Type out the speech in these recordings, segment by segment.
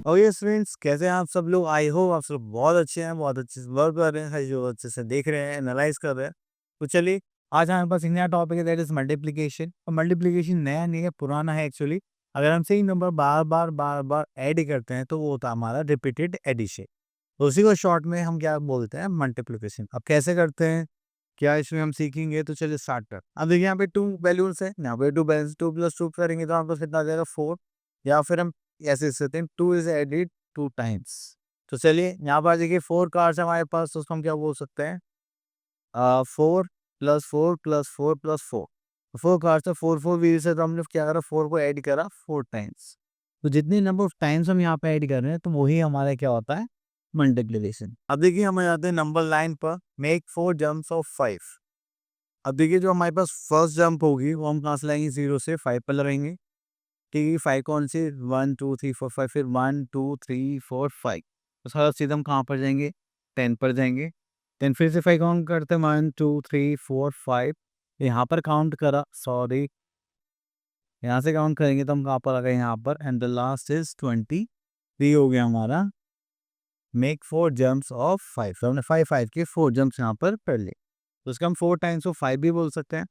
Okay friends, कैसे हैं आप सब लोग? आई होप आप सब बहुत अच्छे हैं, बहुत अच्छे से वर्क कर रहे हैं, जो अच्छे से देख रहे हैं, एनालाइज कर रहे हैं। तो चलिए, आज हमारे पास एक नया टॉपिक है, दैट इज मल्टीप्लिकेशन। और मल्टीप्लिकेशन नया नहीं है, पुराना है एक्चुअली। अगर हम सेम नंबर बार बार ऐड करते हैं तो वो होता है हमारा रिपीटेड एडिशन। तो उसी को शॉर्ट में हम क्या बोलते हैं, मल्टीप्लिकेशन। अब कैसे करते हैं, क्या इसमें हम सीखेंगे, तो चलिए स्टार्ट कर। अब देखिए यहाँ पे टू वैल्यूज है, यहाँ पे to balance, two plus two करेंगे तो हमारे पास कितना आ जाएगा, 4। या फिर हम ऐसे सकते हैं, two is added two times. तो चलिए यहाँ पर देखिए 4 कार्ड्स हमारे पास, तो उसको हम क्या बोल सकते हैं, 4 + 4 + 4 + 4। 4 कार्ड्स है, 4 व्हील्स से, तो हमने क्या करा, 4 को ऐड करा 4 टाइम्स। तो जितनी नंबर ऑफ टाइम्स हम यहाँ पे ऐड कर रहे हैं, तो वही हमारा क्या होता है, मल्टीप्लिकेशन। अब देखिए हम आते हैं नंबर लाइन पर, मेक 4 जंप्स ऑफ 5। अब देखिए जो हमारे पास फर्स्ट जंप होगी वो हम कहाँ से लाएंगे, 0 से 5 पर लगाएंगे। ठीक है, 5 कौन सी, 1 2 3 4 5, फिर 1 2 3 4 5। तो सारा सीधा हम कहाँ पर जाएंगे, 10 पर जाएंगे। देन फिर से 5 काउंट करते हैं, 1 2 3 4 5। यहाँ पर काउंट करा, सॉरी, यहाँ से काउंट करेंगे तो हम कहाँ पर आ गए, यहाँ पर। एंड द लास्ट इज 23 हो गया हमारा। मेक 4 जंप्स ऑफ 5, तो हमने 5 के 4 जंप्स यहाँ पर कर लिए। तो इसका हम 4 टाइम्स ऑफ 5 भी बोल सकते हैं।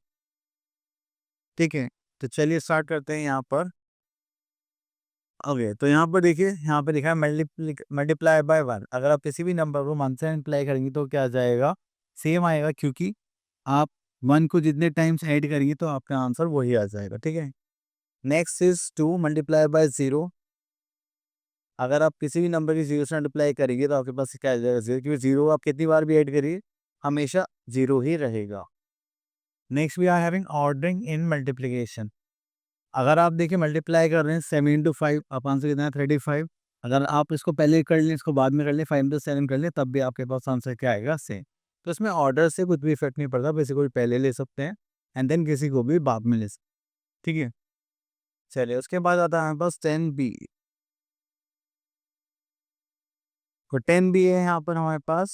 ठीक है, तो चलिए स्टार्ट करते हैं यहाँ पर। ओके, तो यहाँ पर देखिए, यहाँ पे लिखा है मल्टीप्लाई बाय 1। अगर आप किसी भी नंबर को 1 से मल्टीप्लाई करेंगे तो क्या आ जाएगा, सेम आएगा, क्योंकि आप 1 को जितने टाइम्स ऐड करेंगे तो आपका आंसर वही आ जाएगा। ठीक है, नेक्स्ट इज 2 मल्टीप्लाई बाय 0। अगर आप किसी भी नंबर की 0 से मल्टीप्लाई करेंगे तो आपके पास क्या आ जाएगा, 0, क्योंकि 0 आप कितनी बार भी ऐड करिए हमेशा 0 ही रहेगा। Next we are having ordering in multiplication. अगर आप देखिए मल्टीप्लाई कर रहे हैं 7 इंटू 5, आप आंसर कितना है, 35। अगर आप इसको पहले कर लें, इसको बाद में कर लें, 5 इंटू 7 कर लें, तब भी आपके पास आंसर क्या आएगा, सेम। तो इसमें ऑर्डर से कुछ भी इफेक्ट नहीं पड़ता, किसी को भी पहले ले सकते हैं एंड देन किसी को भी बाद में ले सकते हैं। ठीक है, चलिए उसके बाद आता है हमारे पास 10b। तो 10b है यहाँ पर हमारे पास।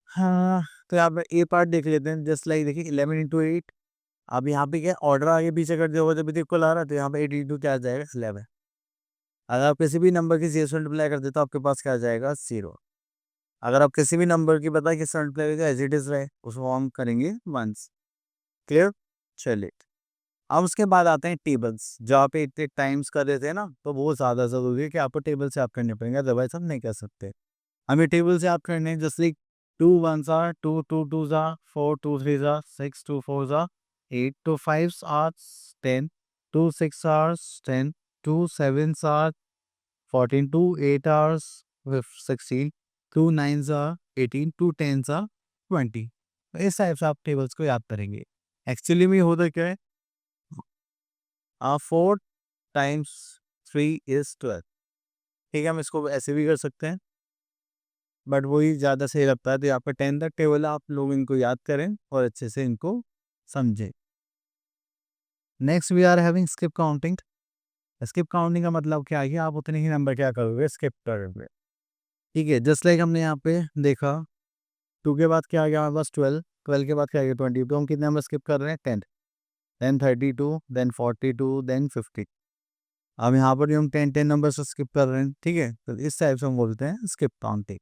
हाँ, तो यहाँ पे ए पार्ट देख लेते हैं, जस्ट लाइक देखिए 11 इंटू 8। अब यहाँ पे क्या ऑर्डर आगे पीछे कर दिया होगा, जब भी इक्वल आ रहा है, तो यहाँ पे 8 इंटू क्या आ जाएगा, 11। अगर आप किसी भी नंबर की 0 से मल्टीप्लाई कर देते तो आपके पास क्या आ जाएगा, 0। अगर आप किसी भी नंबर की पता है किस मल्टीप्लाई करेंगे, एज इट इज रहे, उसको हम करेंगे वंस। क्लियर, चलिए। अब उसके बाद आते हैं टेबल्स, जहाँ पे इतने टाइम्स कर देते हैं ना, तो वो ज़्यादा ज़रूरी है कि आपको टेबल से आप करने पड़ेंगे, अदरवाइज हम नहीं कर सकते। हमें टेबल से आप करने, just like 2 1s are 2 2 2s are 4 2 3s are 6 2 4s are 8 2 5s are 10 2 6 hours 10 2 7s are 14 2 8 hours with 16 2 9s are 18 2 10s are 20। तो इस टाइप से आप टेबल्स को याद करेंगे। एक्चुअली में होता क्या है, 4 टाइम्स 3 इज 12। ठीक है, हम इसको ऐसे भी कर सकते हैं, बट वही ज़्यादा सही लगता है। तो यहाँ पे 10 तक टेबल है, आप लोग इनको याद करें और अच्छे से इनको समझें। Next we are having skip counting. Skip counting का मतलब क्या है कि आप उतने ही नंबर क्या करोगे, स्किप करोगे। ठीक है, जस्ट लाइक हमने यहाँ पे देखा, 2 के बाद क्या आ गया हमारे पास, 12। 12 के बाद क्या आ गया, 20। तो हम कितने नंबर स्किप कर रहे हैं, 10। Then 32, then 42, then 50। अब यहाँ पर भी हम 10 नंबर से स्किप कर रहे हैं। ठीक है, तो इस टाइप से हम बोलते हैं स्किप काउंटिंग।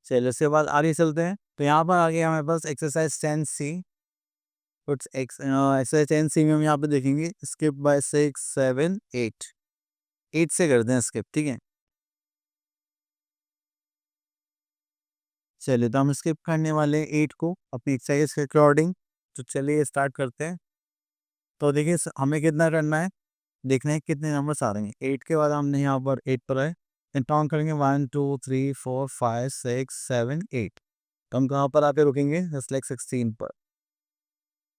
चलिए उसके बाद आगे चलते हैं। तो यहाँ पर आ गया हमारे पास एक्सरसाइज 10C। कुछ एक्सरसाइज 10C में हम यहाँ पे देखेंगे, स्किप बाय 6 7 8। 8 से करते हैं स्किप। ठीक है, चलिए तो हम स्किप करने वाले हैं 8 को अपनी एक्सरसाइज के अकॉर्डिंग। तो चलिए स्टार्ट करते हैं। तो देखिए हमें कितना करना है, देखना है कितने नंबर्स आ रहे हैं। 8 के बाद हमने यहाँ पर 8 पर आए, काउंट करेंगे 1 2 3 4 5 6 7 8। तो हम कहाँ पर आके रुकेंगे, जस्ट लाइक 16 पर।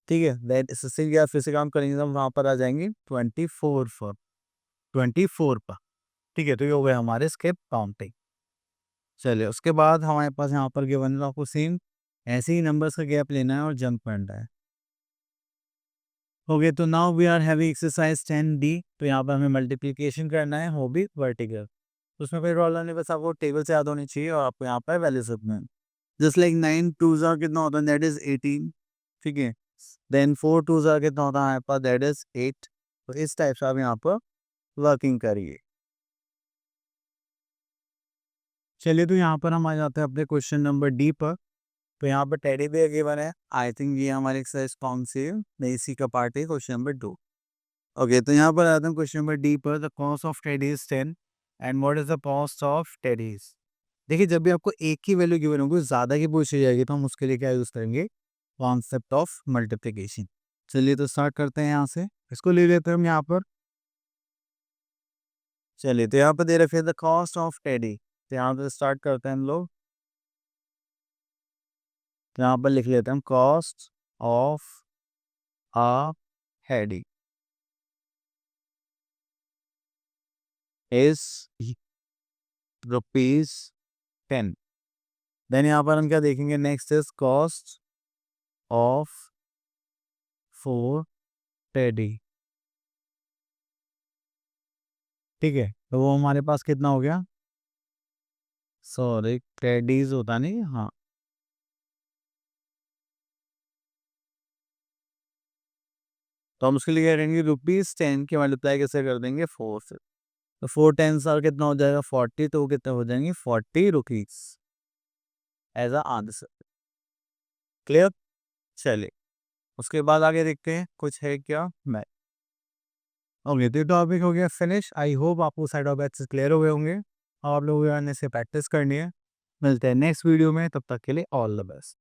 ठीक है, दैट 16 या फिर से काम करेंगे तो हम वहाँ पर आ जाएंगे 24 पर, 24 पर। ठीक है, तो ये हो गया हमारे स्किप काउंटिंग। चलिए उसके बाद हमारे पास यहाँ पर गिवन आपको सेम ऐसे ही नंबर्स का गैप लेना है और जंप करना है। ओके, तो now we are having exercise 10D। तो यहाँ पर हमें मल्टीप्लिकेशन करना है, वो भी वर्टिकल। तो उसमें कोई रोल नहीं, बस आपको टेबल से याद होनी चाहिए और आपको यहाँ पर वैल्यूज रखना है। जस्ट लाइक 9 2 ज़ा कितना होता है, दैट इज 18, ठीक है। देन 4 2 ज़ा कितना होता है हमारे पास, दैट इज 8। तो इस टाइप से आप यहाँ पर वर्किंग करिए। चलिए, तो यहाँ पर हम आ जाते हैं अपने क्वेश्चन नंबर डी पर। तो यहाँ पर टेडी बेयर गिवन है, आई थिंक ये हमारी एक्सरसाइज कौन सी है, नहीं इसी का पार्ट है, क्वेश्चन नंबर 2। ओके, तो यहाँ पर आते हैं क्वेश्चन नंबर डी पर। The cost of teddy is 10 and what is the cost of teddies. देखिए, जब भी आपको एक की वैल्यू गिवन होगी, ज़्यादा की पूछी जाएगी, तो हम उसके लिए क्या यूज़ करेंगे, कॉन्सेप्ट ऑफ मल्टीप्लिकेशन। चलिए, तो स्टार्ट करते हैं यहाँ से, इसको ले लेते हैं हम यहाँ पर। चलिए, तो यहाँ पर दे रखे द कॉस्ट ऑफ टेडी, तो यहाँ पे स्टार्ट करते हैं हम लोग। तो यहाँ पर लिख लेते हैं हम cost of a headache is ₹10। Then यहाँ पर हम क्या देखेंगे, next is cost of 4 teddy, ठीक है। तो वो हमारे पास कितना हो गया, सॉरी टेडीज होता नहीं, हाँ। तो हम उसके लिए क्या करेंगे, ₹10 के मल्टीप्लाई कैसे कर देंगे, 4 से। तो 4 10 और कितना हो जाएगा, 40। तो वो कितने हो जाएंगे, ₹40 एज अ आंसर। क्लियर। चलिए, उसके बाद आगे देखते हैं कुछ है क्या। मैं ओके, तो टॉपिक हो गया फिनिश। आई होप आपको साइड ऑफ बैचेस क्लियर हो गए होंगे और आप लोगों को आने से प्रैक्टिस करनी है। मिलते हैं नेक्स्ट वीडियो में, तब तक के लिए ऑल द बेस्ट।